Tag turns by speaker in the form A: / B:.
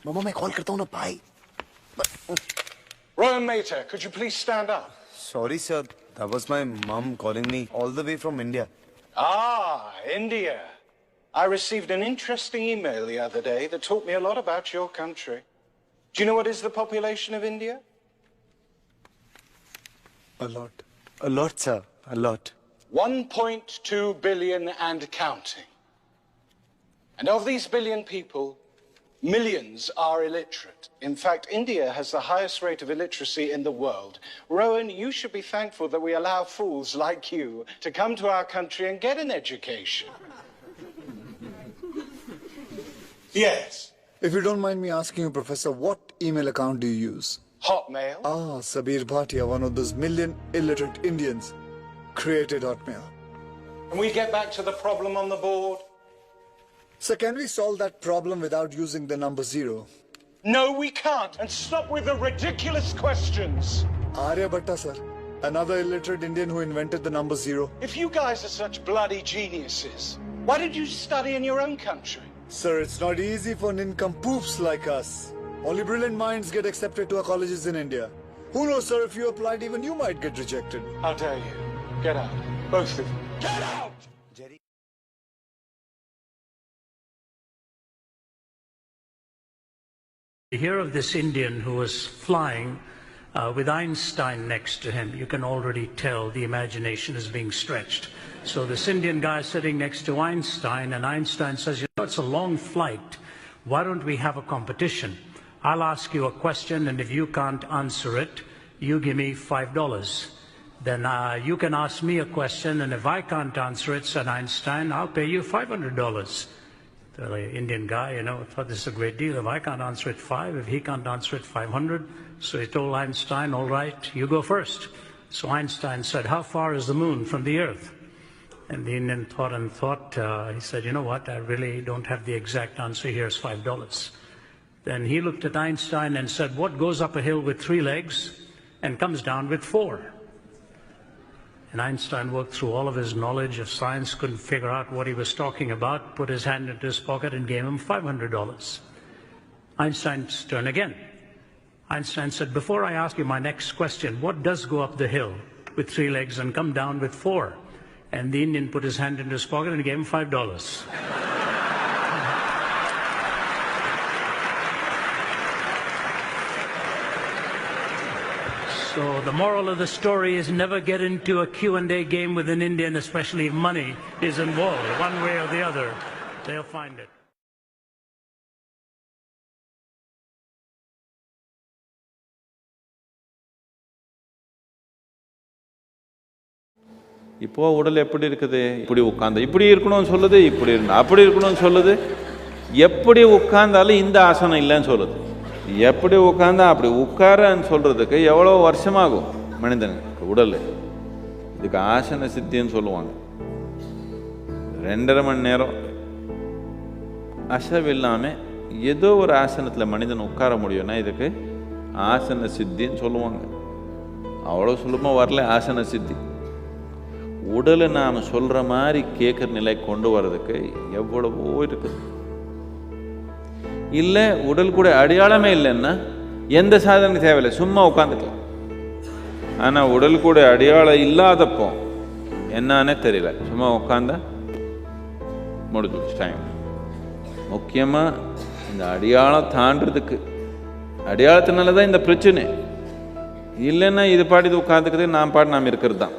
A: Mama, मैं call करता हूँ ना, bye.
B: Rowan Mater, could you please stand up?
A: Sorry, sir. That was my mom calling me all the way from India.
B: Ah, India. I received an interesting email the other day that taught me a lot about your country. Do you know what is the population of India?
A: A lot. A lot, sir. A lot.
B: 1.2 billion and counting. And of these billion people, millions are illiterate. In fact, India has the highest rate of illiteracy in the world. Rowan, you should be thankful that we allow fools like you to come to our country and get an education. Yes.
C: If you don't mind me asking you, Professor, what email account do you use?
B: Hotmail.
C: Ah, Sabir Bhatia, one of those million illiterate Indians, created Hotmail.
B: Can we get back to the problem on the board?
C: So can we solve that problem without using the number 0?
B: No, we can't. And stop with the ridiculous questions.
C: Aryabhatta, sir. Another illiterate Indian who invented the number 0.
B: If you guys are such bloody geniuses, why did you study in your own country?
C: Sir, it's not easy for nincompoops like us. Only brilliant minds get accepted to our colleges in India. Who knows, sir, if you applied, even you might get rejected.
B: How dare you? Get out. Both of you. Get out!
A: Jerry.
D: You hear of this Indian who was flying with Einstein next to him. You can already tell the imagination is being stretched. So this Indian guy is sitting next to Einstein, and Einstein says, you know, it's a long flight. Why don't we have a competition? I'll ask you a question, and if you can't answer it, you give me $5. Then you can ask me a question, and if I can't answer it, said Einstein, I'll pay you $500. The Indian guy, you know, thought this is a great deal. If I can't answer it, 5. If he can't answer it, 500. So he told Einstein, all right, you go first. So Einstein said, how far is the moon from the earth? And the Indian thought and thought. He said, you know what, I really don't have the exact answer. Here's $5. Then he looked at Einstein and said, what goes up a hill with 3 legs and comes down with 4? And Einstein worked through all of his knowledge of science, couldn't figure out what he was talking about, put his hand into his pocket and gave him $500. Einstein's turn again. Einstein said, before I ask you my next question, what does go up the hill with 3 legs and come down with 4? And the Indian put his hand into his pocket and gave him $5. So the moral of the story is never get into a Q&A game with an Indian, especially if money is involved. One way or the other, they'll find it.
E: இப்போ உடல் எப்படி இருக்குது, இப்படி உட்காந்து இப்படி இருக்கணும்னு சொல்லுது, இப்படி அப்படி இருக்கணும்னு சொல்லுது. எப்படி உட்கார்ந்தாலும் இந்த ஆசனம் இல்லைன்னு சொல்லுது. எப்படி உட்கார்ந்தா அப்படி உட்காரன்னு சொல்கிறதுக்கு எவ்வளோ வருஷமாகும் மனிதனுக்கு உடல். இதுக்கு ஆசன சித்தின்னு சொல்லுவாங்க. 2.5 மணி நேரம் அசைவில்லாமல் ஏதோ ஒரு ஆசனத்தில் மனிதன் உட்கார முடியும்னா இதுக்கு ஆசன சித்தின்னு சொல்லுவாங்க. அவ்வளோ சுலபமாக வரல ஆசன சித்தி. உடலை நாம் சொல்கிற மாதிரி கேட்குற நிலை கொண்டு வர்றதுக்கு எவ்வளவோ இருக்குது. இல்லை உடல் கூட அடையாளமே இல்லைன்னா எந்த சாதனை தேவையில்லை, சும்மா உட்காந்துக்கலாம். ஆனால் உடல் கூட அடையாளம் இல்லாதப்போ என்னன்னே தெரியல, சும்மா உட்காந்தா முடிஞ்சு டைம். முக்கியமாக இந்த அடையாளம் தாண்டதுக்கு, அடையாளத்தினால தான் இந்த பிரச்சனை. இல்லைன்னா இது பாடி உட்காந்துக்கிறது நாம் இருக்கிறது தான்.